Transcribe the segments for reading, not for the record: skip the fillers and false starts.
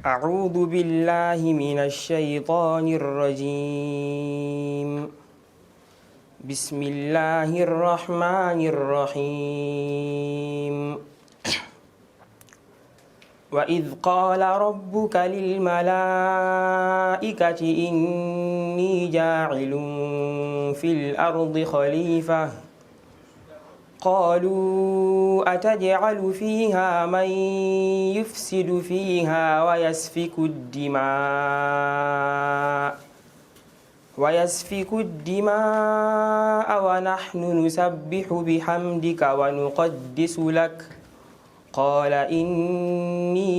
أعوذ بالله من الشيطان الرجيم. بسم الله الرحمن الرحيم. وإذ قال ربك للملائكة إني جاعل في الأرض خليفة قالوا أتجعل فيها من يفسد فيها ويسفك الدماء ونحن نسبح بحمدك ونقدس لك قال إني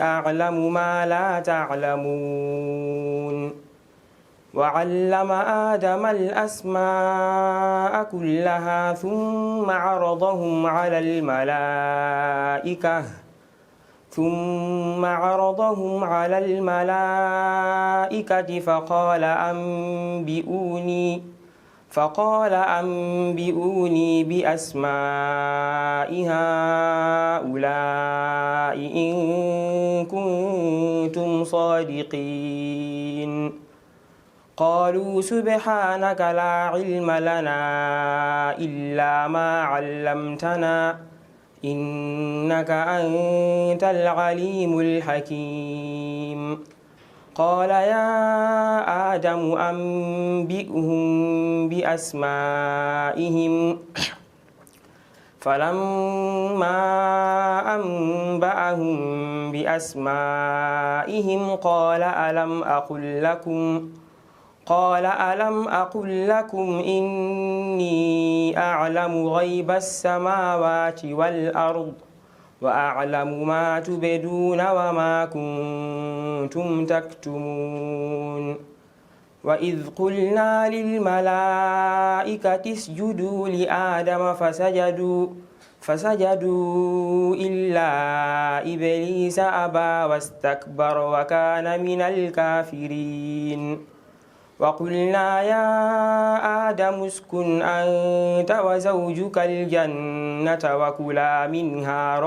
أعلم ما لا تعلمون. وعلم آدم الأسماء كلها ثم عرضهم على الملائكة فقال أنبئوني بأسماء هؤلاء إن كنتم صادقين. قالوا سبحانك لا علم لنا إلا ما علمتنا إنك أنت العليم الحكيم. قال يا آدم أنبئهم بأسمائهم فلما أنبأهم بأسمائهم قال ألم أقل لكم إني أعلم غيب السماوات والأرض وأعلم ما تبدون وما كنتم تكتمون. وإذ قلنا للملائكة اسجدوا لآدم فسجدوا إلا إبليس أبى واستكبر وكان من الكافرين. وقلنا يا آدم اسكن أنت وزوجك الجنة وكلا منها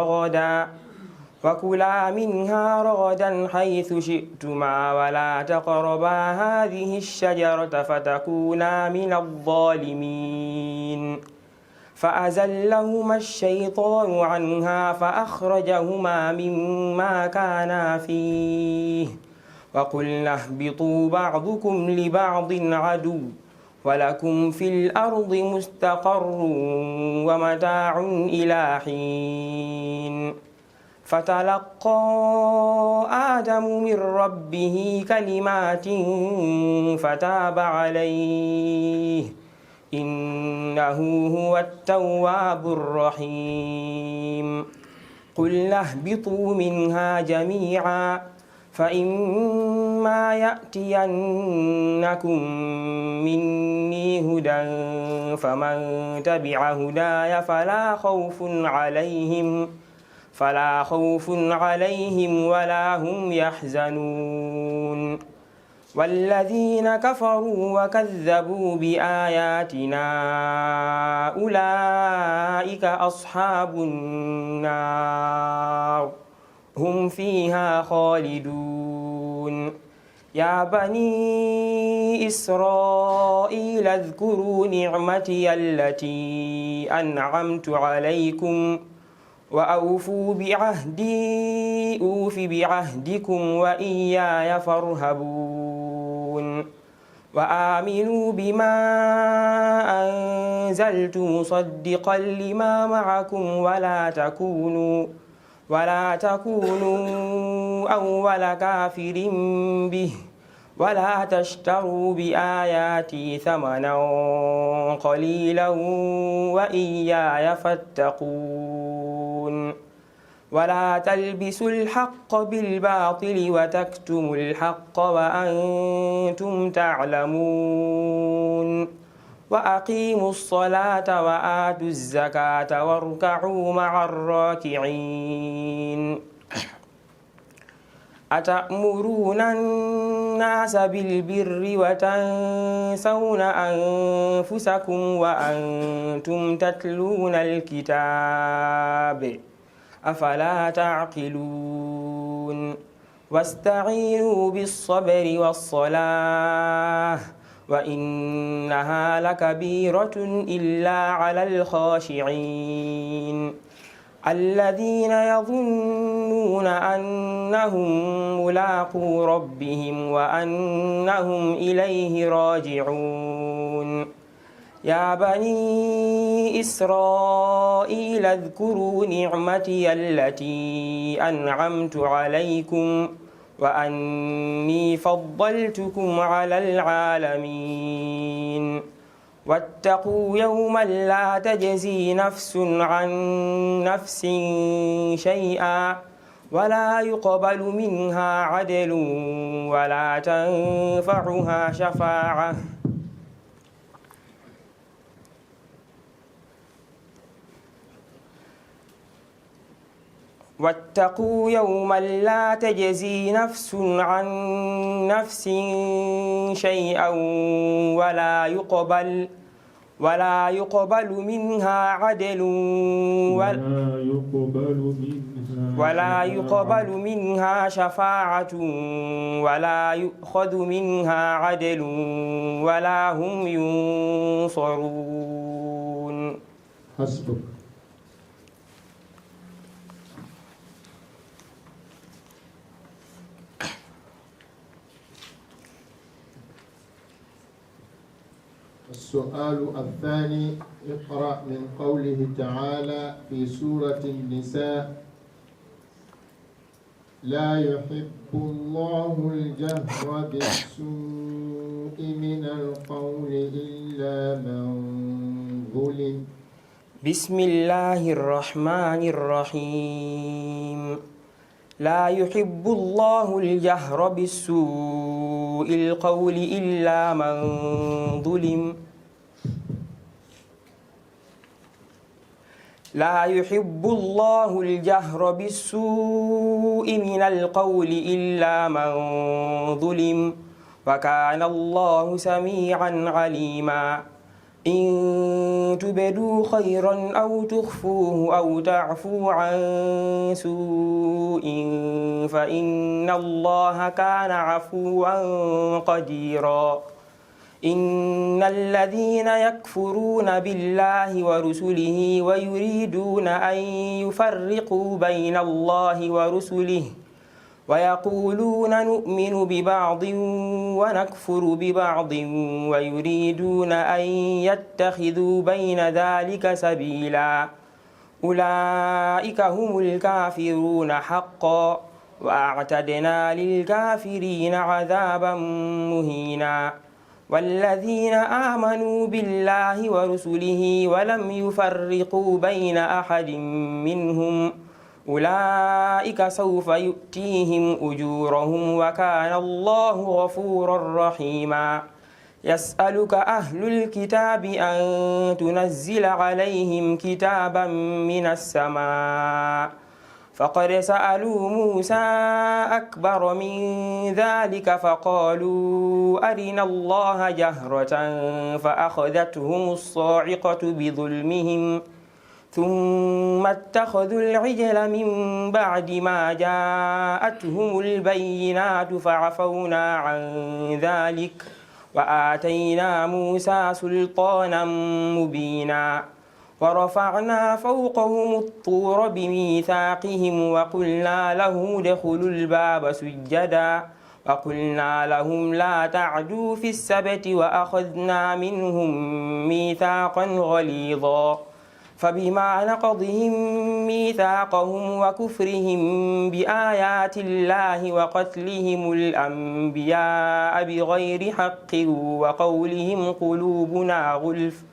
رغدا حيث شئتما ولا تقربا هذه الشجرة فتكونا من الظالمين. فأزلهما الشيطان عنها فأخرجهما مما كانا فيه وقلنا اهبطوا بعضكم لبعض عدو ولكم في الأرض مستقر ومتاع إلى حين. فتلقى آدم من ربه كلمات فتاب عليه إنه هو التواب الرحيم. قلنا اهبطوا منها جميعا فإما يأتينكم مني هدى فمن تبع هداي فلا خوف عليهم ولا هم يحزنون. والذين كفروا وكذبوا بآياتنا أولئك أصحاب النار هم فيها خالدون. يا بني إسرائيل اذكروا نعمتي التي أنعمت عليكم وأوفوا بعهدي أوف بعهدكم وإياي فارهبون. وآمنوا بما أنزلت مصدقا لما معكم ولا تكونوا أول كافر به ولا تشتروا بآياتي ثمنا قليلا وإياي فاتقون. ولا تلبسوا الحق بالباطل وتكتموا الحق وأنتم تعلمون. وأقيموا الصلاة وآتوا الزكاة واركعوا مع الراكعين. أتأمرون الناس بالبر وتنسون أنفسكم وأنتم تتلون الكتاب أفلا تعقلون واستعينوا بالصبر والصلاة وإنها لكبيرة إلا على الخاشعين الذين يظنون أنهم ملاقو ربهم وأنهم إليه راجعون يا بني إسرائيل اذكروا نعمتي التي أنعمت عليكم وأني فضلتكم على العالمين واتقوا يوما لا تجزي نفس عن نفس شيئا ولا يقبل منها عدل ولا تنفعها شفاعة واتقوا يوما لا تجزي نفس عن نفس شيئا ولا يقبل منها عدل ولا يقبل منها شفاعة ولا يؤخذ منها عدل ولا هم ينصرون. حسبك. السؤال الثاني: اقرأ من قوله تعالى في سورة النساء: لا يحب الله الجهر بالسوء من القول إلا من ظلم. بسم الله الرحمن الرحيم. لا يحب الله الجهر بالسوء القول إلا من ظلم. لا يحب الله الجهر بالسوء من القول إلا من ظلم وكان الله سميعا عليما. إن تبدوا خيرا أو تخفوه أو تعفوا عن سوء فإن الله كان عفوا قديرا. إن الذين يكفرون بالله ورسله ويريدون أن يفرقوا بين الله ورسله ويقولون نؤمن ببعض ونكفر ببعض ويريدون أن يتخذوا بين ذلك سبيلا أولئك هم الكافرون حقا وأعتدنا للكافرين عذابا مهينا. والذين آمنوا بالله ورسله ولم يفرقوا بين أحد منهم أولئك سوف يؤتيهم أجورهم وكان الله غفورا رحيما. يسألك أهل الكتاب أن تنزل عليهم كتابا من السماء فقد سألوا موسى أكبر من ذلك فقالوا أرنا الله جهرة فأخذتهم الصاعقة بظلمهم ثم اتخذوا العجل من بعد ما جاءتهم البينات فعفونا عن ذلك وآتينا موسى سلطانا مبينا. ورفعنا فوقهم الطور بميثاقهم وقلنا لهم ادخلوا الباب سجدا وقلنا لهم لا تعدوا في السبت وأخذنا منهم ميثاقا غليظا. فبما نقضهم ميثاقهم وكفرهم بآيات الله وقتلهم الأنبياء بغير حق وقولهم قلوبنا غلف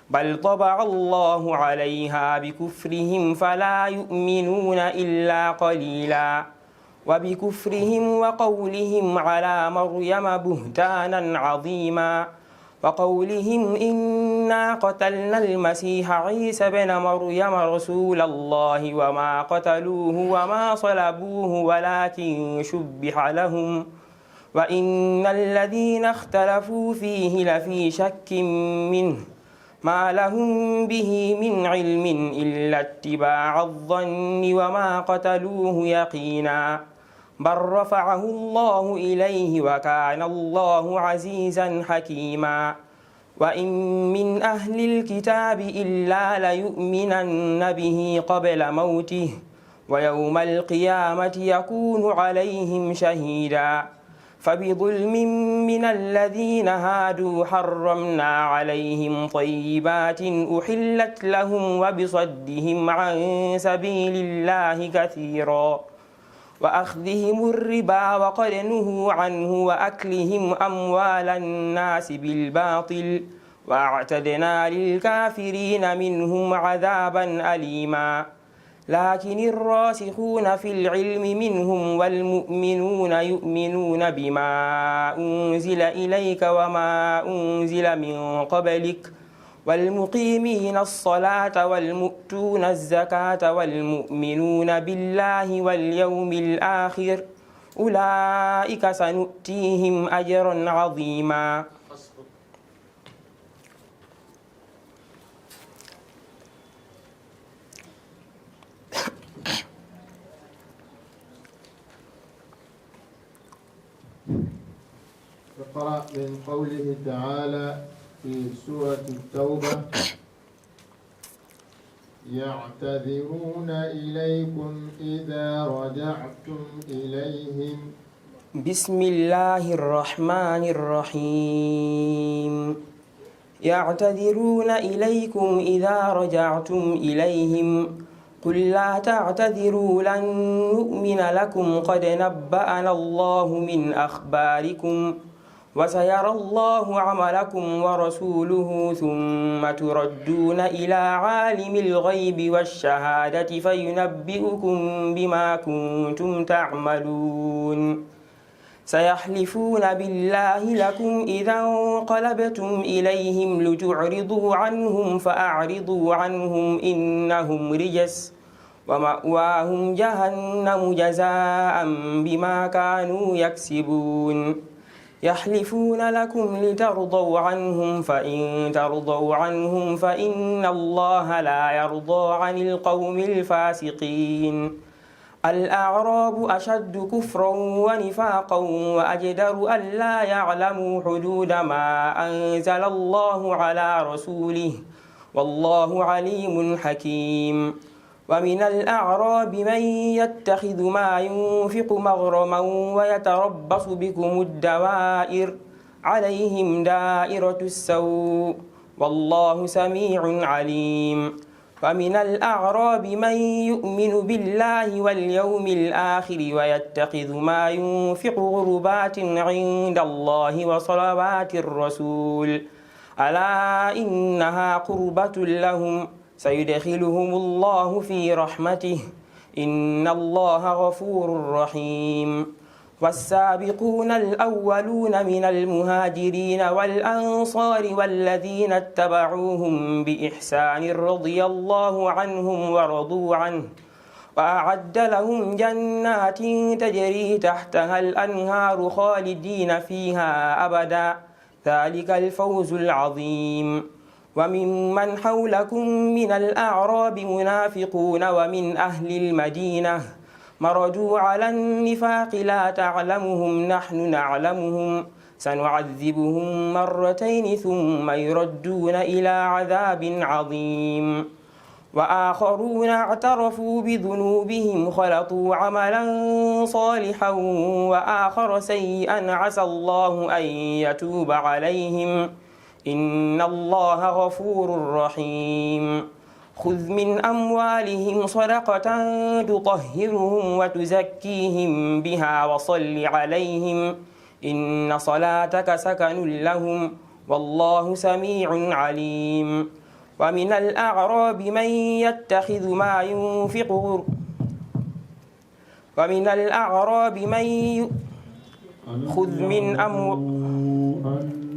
بل طبع الله عليها بكفرهم فلا يؤمنون إلا قليلا. وبكفرهم وقولهم على مريم بهتانا عظيما وقولهم إنا قتلنا المسيح عيسى بن مريم رسول الله وما قتلوه وما صلبوه ولكن شبه لهم وإن الذين اختلفوا فيه لفي شك منه ما لهم به من علم إلا اتباع الظن وما قتلوه يقينا. بل رفعه الله إليه وكان الله عزيزا حكيما وإن من أهل الكتاب إلا ليؤمنن به قبل موته ويوم القيامة يكون عليهم شهيدا فبظلم من الذين هادوا حرمنا عليهم طيبات أحلت لهم وبصدهم عن سبيل الله كثيرا وأخذهم الربا وقد نهوا عنه وأكلهم أموال الناس بالباطل وأعتدنا للكافرين منهم عذابا أليما لكن الراسخون في العلم منهم والمؤمنون يؤمنون بما أنزل إليك وما أنزل من قبلك والمقيمين الصلاة والمؤتون الزكاة والمؤمنون بالله واليوم الآخر أولئك سنؤتيهم أجرا عظيما اقرأ من قوله تعالى في سورة التوبة يعتذرون إليكم إذا رجعتم إليهم بسم الله الرحمن الرحيم يعتذرون إليكم إذا رجعتم إليهم قل لا تعتذروا لن نؤمن لكم قد نبأنا الله من أخباركم وسيرى الله عملكم ورسوله ثم تردون إلى عالم الغيب والشهادة فينبئكم بما كنتم تعملون سيحلفون بالله لكم إذا انقلبتم إليهم لتعرضوا عنهم فأعرضوا عنهم إنهم رجس ومأواهم جهنم جزاء بما كانوا يكسبون يحلفون لكم لترضوا عنهم فإن ترضوا عنهم فإن الله لا يرضى عن القوم الفاسقين الأعراب أشد كفرا ونفاقا وأجدر ألا يعلموا حدود ما أنزل الله على رسوله والله عليم حكيم ومن الأعراب من يتخذ ما ينفق مغرما ويتربص بكم الدوائر عليهم دائرة السوء والله سميع عليم ومن الأعراب من يؤمن بالله واليوم الآخر ويتخذ ما ينفق قربات عند الله وصلوات الرسول ألا إنها قربة لهم سيدخلهم الله في رحمته إن الله غفور رحيم والسابقون الأولون من المهاجرين والأنصار والذين اتبعوهم بإحسان رضي الله عنهم ورضوا عنه وأعد لهم جنات تجري تحتها الأنهار خالدين فيها أبدا ذلك الفوز العظيم وممن حولكم من الأعراب منافقون ومن أهل المدينة مرجوا على النفاق لا تعلمهم نحن نعلمهم سنعذبهم مرتين ثم يردون إلى عذاب عظيم وآخرون اعترفوا بذنوبهم خلطوا عملا صالحا وآخر سيئا عسى الله أن يتوب عليهم إن الله غفور رحيم خذ من أموالهم صدقة تطهرهم وتزكيهم بها وصل عليهم إن صلاتك سكن لهم والله سميع عليم ومن الأعراب من يتخذ ما ينفق ومن الأعراب من خذ من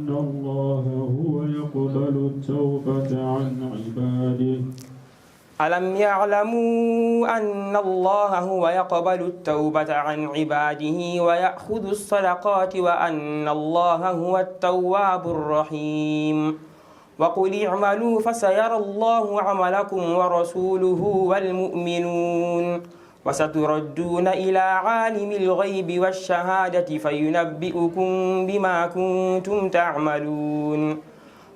أن الله هو يقبل التوبة عن عباده ألم يعلموا أن الله هو يقبل التوبة عن عباده ويأخذ الصدقات وأن الله هو التواب الرحيم وقل اعملوا فسيرى الله عملكم ورسوله والمؤمنون وستردون إلى عالم الغيب والشهادة فينبئكم بما كنتم تعملون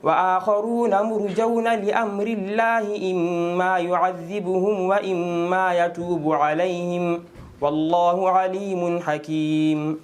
وآخرون مرجون لأمر الله إما يعذبهم وإما يتوب عليهم والله عليم حكيم